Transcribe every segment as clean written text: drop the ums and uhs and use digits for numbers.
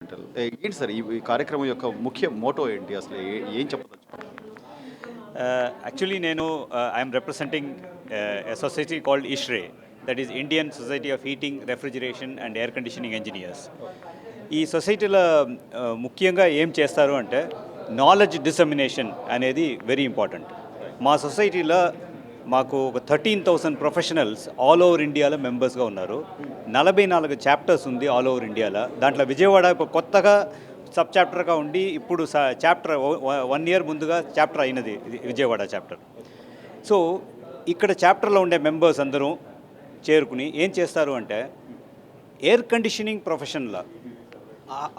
ఏంటి సార్ ఈ కార్యక్రమం యొక్క ముఖ్య మోటో ఏంటి? అసలు ఏం చెప్పదలుచుకున్నారు? Actually, నేను I'm representing a society called ISHRE, that is Indian Society of Heating, Refrigeration and Air Conditioning Engineers. ఈ సొసైటీలో ముఖ్యంగా ఏం చేస్తారు అంటే నాలెడ్జ్ డిసెమినేషన్ అనేది వెరీ ఇంపార్టెంట్. మా సొసైటీలో మాకు ఒక 13,000 ప్రొఫెషనల్స్ ఆల్ ఓవర్ ఇండియాలో మెంబర్స్గా ఉన్నారు. 44 చాప్టర్స్ ఉంది ఆల్ ఓవర్ ఇండియాలో. దాంట్లో విజయవాడ ఇప్పుడు కొత్తగా సబ్ చాప్టర్గా ఉండి ఇప్పుడు చాప్టర్ 1 ఇయర్ ముందుగా చాప్టర్ అయినది విజయవాడ చాప్టర్. సో ఇక్కడ చాప్టర్లో ఉండే మెంబర్స్ అందరూ చేరుకుని ఏం చేస్తారు అంటే ఎయిర్ కండిషనింగ్ ప్రొఫెషన్లో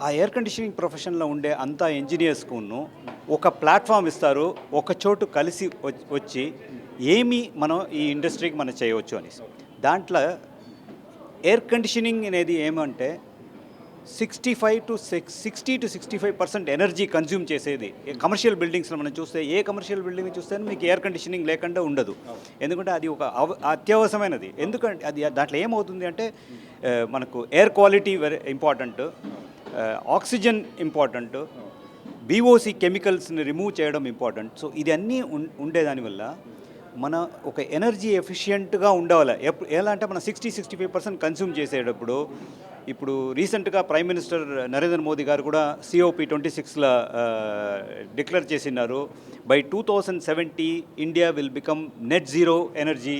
ఆ ఎయిర్ కండిషనింగ్ ప్రొఫెషన్లో ఉండే అంతా ఇంజనీర్స్కును ఒక ప్లాట్ఫామ్ ఇస్తారు, ఒక చోటు కలిసి వచ్చి ఏమి మనం ఈ ఇండస్ట్రీకి మనం చేయవచ్చు అనేసి. దాంట్లో ఎయిర్ కండిషనింగ్ అనేది ఏమంటే 60-65% ఎనర్జీ కన్జ్యూమ్ చేసేది. కమర్షియల్ బిల్డింగ్స్లో మనం చూస్తే ఏ కమర్షియల్ బిల్డింగ్ చూస్తే మీకు ఎయిర్ కండిషనింగ్ లేకుండా ఉండదు. ఎందుకంటే అది ఒక అత్యవసరమైనది. ఎందుకంటే అది దాంట్లో ఏమవుతుంది అంటే మనకు air quality very important, oxygen important, VOC కెమికల్స్ని రిమూవ్ చేయడం ఇంపార్టెంట్. సో ఇది అన్నీ ఉండేదానివల్ల మన ఒక ఎనర్జీ ఎఫిషియెంట్గా ఉండవాలి. ఎలా అంటే మనం 60-65% కన్స్యూమ్ చేసేటప్పుడు ఇప్పుడు రీసెంట్గా ప్రైమ్ మినిస్టర్ నరేంద్ర మోదీ గారు కూడా COP 26లో డిక్లేర్ చేసినారు. By 2070 India will become net zero energy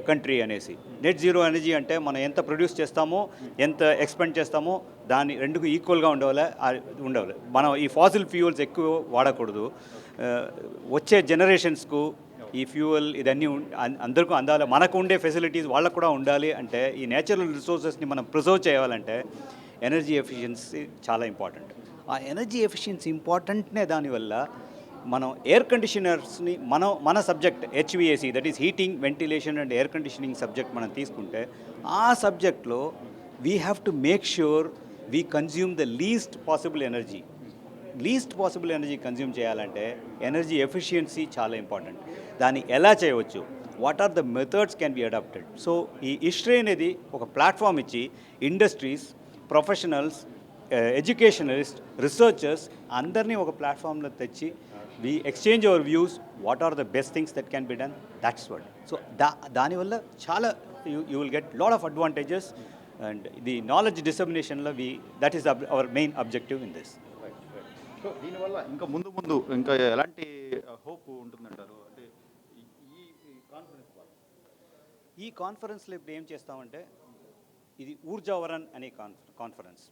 country అనేసి. నెట్ జీరో ఎనర్జీ అంటే మనం ఎంత ప్రొడ్యూస్ చేస్తామో ఎంత ఎక్స్పెండ్ చేస్తామో దాన్ని రెండుకు ఈక్వల్గా ఉండవాలి. మనం ఈ ఫాసిల్ ఫ్యూయల్స్ ఎక్కువ వాడకూడదు. వచ్చే జనరేషన్స్కు ఈ ఫ్యూయల్ ఇదన్నీ అందరికీ అందాలి. మనకు ఉండే ఫెసిలిటీస్ వాళ్ళకు కూడా ఉండాలి. అంటే ఈ నేచురల్ రిసోర్సెస్ని మనం ప్రిజర్వ్ చేయాలంటే ఎనర్జీ ఎఫిషియన్సీ చాలా ఇంపార్టెంట్. ఆ ఎనర్జీ ఎఫిషియన్సీ ఇంపార్టెంట్నే దానివల్ల మనం ఎయిర్ కండిషనర్స్ని మన subject HVAC, that is heating, ventilation and air conditioning subject మనం తీసుకుంటే ఆ సబ్జెక్ట్లో we have to make sure we consume the least possible energy consume చేయాలంటే ఎనర్జీ ఎఫిషియన్సీ చాలా ఇంపార్టెంట్. దాన్ని ఎలా చేయవచ్చు, what are the methods can be adapted. So ఈ ISHRE అనేది ఒక ప్లాట్ఫామ్ ఇచ్చి ఇండస్ట్రీస్, ప్రొఫెషనల్స్, ఎడ్యుకేషనలిస్ట్, రీసెర్చర్స్ అందరినీ ఒక ప్లాట్ఫామ్లో తెచ్చి we exchange our views, what are the best things that can be done, that's what. So దానివల్ల చాలా you will get lot of advantages and the knowledge dissemination లో that is our main objective in this. So దీనివల్ల ఇంకా ముందు ఇంకా ఎలాంటి hope ఉంటుందంటారు? అంటే ఈ కాన్ఫరెన్స్లో ఇప్పుడు ఏం చేస్తామంటే ఇది ఊర్జావరన్ అనే కాన్ఫరెన్స్.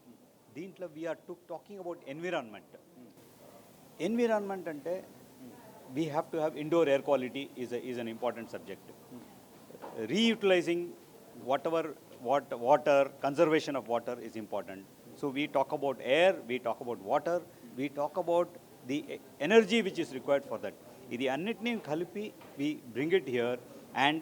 దీంట్లో వీఆర్ టాకింగ్ అబౌట్ ఎన్విరాన్మెంట్ అంటే we have to have indoor air quality is an important subject. Reutilising water, conservation of water is important. So we talk about air, we talk about water, we talk about the energy which is required for that. ఇది అన్నిటినీ కలిపి we bring it here and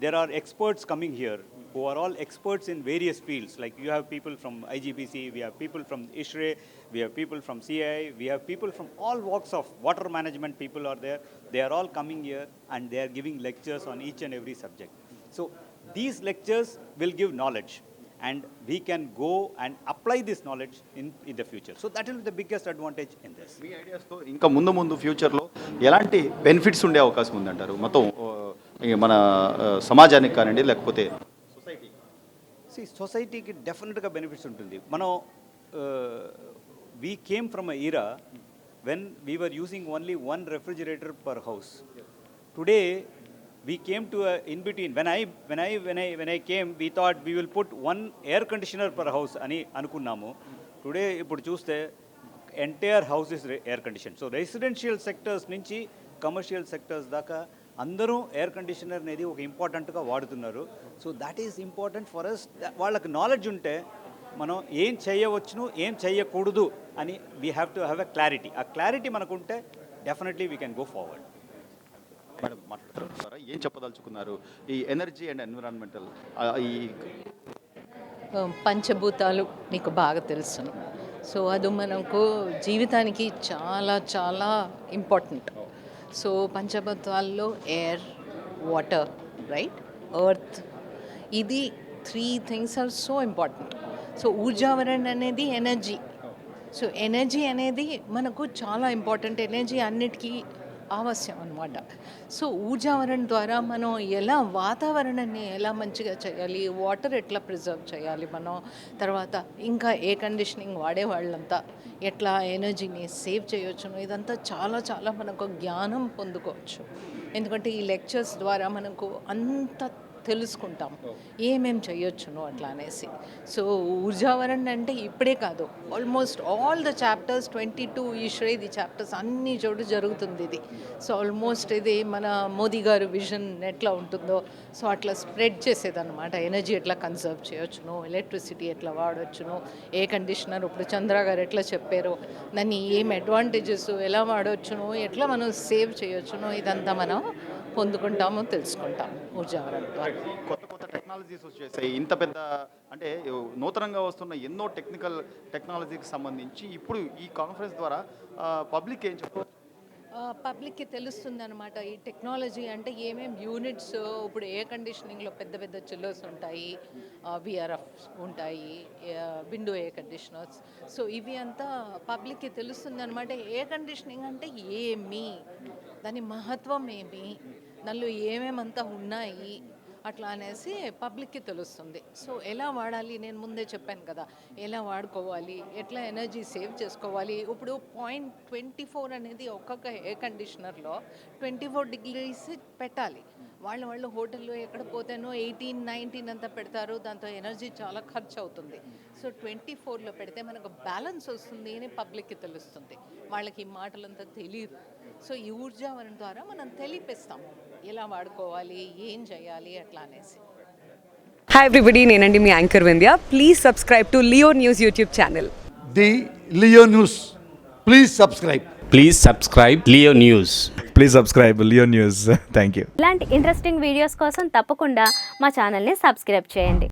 there are experts coming here who are all experts in various fields. Like you have people from IGBC, we have people from ISHRE, we have people from CII, we have people from all walks of water management. People are there. They are all coming here and they are giving lectures on each and every subject. So these lectures will give knowledge and we can go and apply this knowledge in the future. So that will be the biggest advantage in this. మీ ఐడియాస్తో ఇంకా ముందు ఫ్యూచర్లో ఎలాంటి benefits ఉండే అవకాశం ఉందంటారు మొత్తం మన సమాజానికి కానివ్వండి లేకపోతే సొసైటీకి డెఫినెట్గా బెనిఫిట్స్ ఉంటుంది. మనం we came from a era when we were using only 1 refrigerator per house. Today we came to a in between. When I came, we thought we will put 1 air conditioner per house ani anukunnamu. Today ippudu chuste entire house is air conditioned. So residential sectors nunchi commercial sectors daka అందరూ air conditioner అనేది ఒక ఇంపార్టెంట్గా వాడుతున్నారు. So that is important for us. వాళ్ళకి knowledge ఉంటే మనం ఏం చేయవచ్చును ఏం చేయకూడదు అని we have to have a clarity. ఆ క్లారిటీ మనకుంటే definitely we can go forward. Madam మాట్లాడతారా? ఏం చెప్పదలుచుకున్నారు ఈ ఎనర్జీ అండ్ ఎన్విరాన్మెంటల్ ఈ పంచభూతాలు నీకు బాగా తెలుసును. సో అది మనకు జీవితానికి చాలా చాలా ఇంపార్టెంట్. సో పంచభూతాల్లో ఎయిర్, వాటర్, రైట్, ఎర్త్, ఇది 3 things are so important. So Urjavarana అనేది ఎనర్జీ, సో ఎనర్జీ అనేది మనకు చాలా ఇంపార్టెంట్. ఎనర్జీ అన్నిటికీ ఆవశ్యం అనమాట. సో ఊర్జావరణ ద్వారా మనం ఎలా వాతావరణాన్ని ఎలా మంచిగా చేయాలి, వాటర్ ఎట్లా ప్రిజర్వ్ చేయాలి మనం, తర్వాత ఇంకా ఎయిర్ కండిషనింగ్ వాడే వాళ్ళంతా ఎట్లా ఎనర్జీని సేవ్ చేయొచ్చును, ఇదంతా చాలా చాలా మనకు జ్ఞానం పొందుకోవచ్చు. ఎందుకంటే ఈ లెక్చర్స్ ద్వారా మనకు అంత తెలుసుకుంటాం ఏమేం చేయొచ్చును అట్లా అనేసి. సో ఊర్జావరణ అంటే ఇప్పుడే కాదు, ఆల్మోస్ట్ ఆల్ ద చాప్టర్స్ 22 ఈశ్వరేది చాప్టర్స్ అన్ని చోటు జరుగుతుంది ఇది. సో ఆల్మోస్ట్ ఇది మన మోదీ గారు విజన్ ఎట్లా ఉంటుందో సో అట్లా స్ప్రెడ్ చేసేదన్నమాట. ఎనర్జీ ఎట్లా కన్సర్వ్ చేయొచ్చును, ఎలక్ట్రిసిటీ ఎట్లా వాడొచ్చును, ఏ కండిషనర్ ఇప్పుడు చంద్ర గారు ఎట్లా చెప్పారో దాన్ని ఏం అడ్వాంటేజెస్ ఎలా వాడొచ్చును, ఎట్లా మనం సేవ్ చేయొచ్చును, ఇదంతా మనం పొందుకుంటాము, తెలుసుకుంటాము ఊర్జావరణ ద్వారా. కొత్త కొత్త టెక్నాలజీస్ వచ్చేసాయి. ఇంత పెద్ద అంటే నూతనంగా వస్తున్న ఎన్నో టెక్నాలజీకి సంబంధించి ఇప్పుడు ఈ కాన్ఫరెన్స్ ద్వారా పబ్లిక్ ఏం చెప్పవచ్చు? పబ్లిక్కి తెలుస్తుంది అనమాట ఈ టెక్నాలజీ అంటే ఏమేం యూనిట్స్. ఇప్పుడు ఎయిర్ కండిషనింగ్లో పెద్ద పెద్ద చిల్లర్స్ ఉంటాయి, విఆర్ఎఫ్ ఉంటాయి, విండో ఎయిర్ కండిషనర్స్. సో ఇవి అంతా పబ్లిక్కి తెలుస్తుంది అనమాట. ఎయిర్ కండిషనింగ్ అంటే ఏమి, దాని మహత్వం ఏమి, దానిలో ఏమేమంతా ఉన్నాయి అట్లా అనేసి పబ్లిక్కి తెలుస్తుంది. సో ఎలా వాడాలి, నేను ముందే చెప్పాను కదా, ఎలా వాడుకోవాలి, ఎట్లా ఎనర్జీ సేవ్ చేసుకోవాలి. ఇప్పుడు 0.24 అనేది ఒక్కొక్క ఎయిర్ కండిషనర్లో 24 degrees పెట్టాలి. వాళ్ళు హోటల్లో ఎక్కడ పోతేనో 18, 19 అంతా పెడతారు, దాంతో ఎనర్జీ చాలా ఖర్చు అవుతుంది. సో 24లో పెడితే మనకు బ్యాలెన్స్ వస్తుంది అని పబ్లిక్కి తెలుస్తుంది. వాళ్ళకి ఈ మాటలంతా తెలియదు. సో ఈ ఊర్జావరణ ద్వారా మనం తెలిపిస్తాం ఎలా వాడుకోవాలి, ఏం చేయాలి అట్లా అనేసి. హాయ్ ఎవ్రీబడి, నేనండి మీ anchor Vindhya. Please subscribe to Leo News YouTube channel. The Leo News. Please subscribe. Please subscribe Leo News. Please subscribe Leo News. Thank you. ఇలాంటి ఇంట్రెస్టింగ్ వీడియోస్ కోసం తప్పకుండా మా ఛానల్ని సబ్స్క్రైబ్ చేయండి.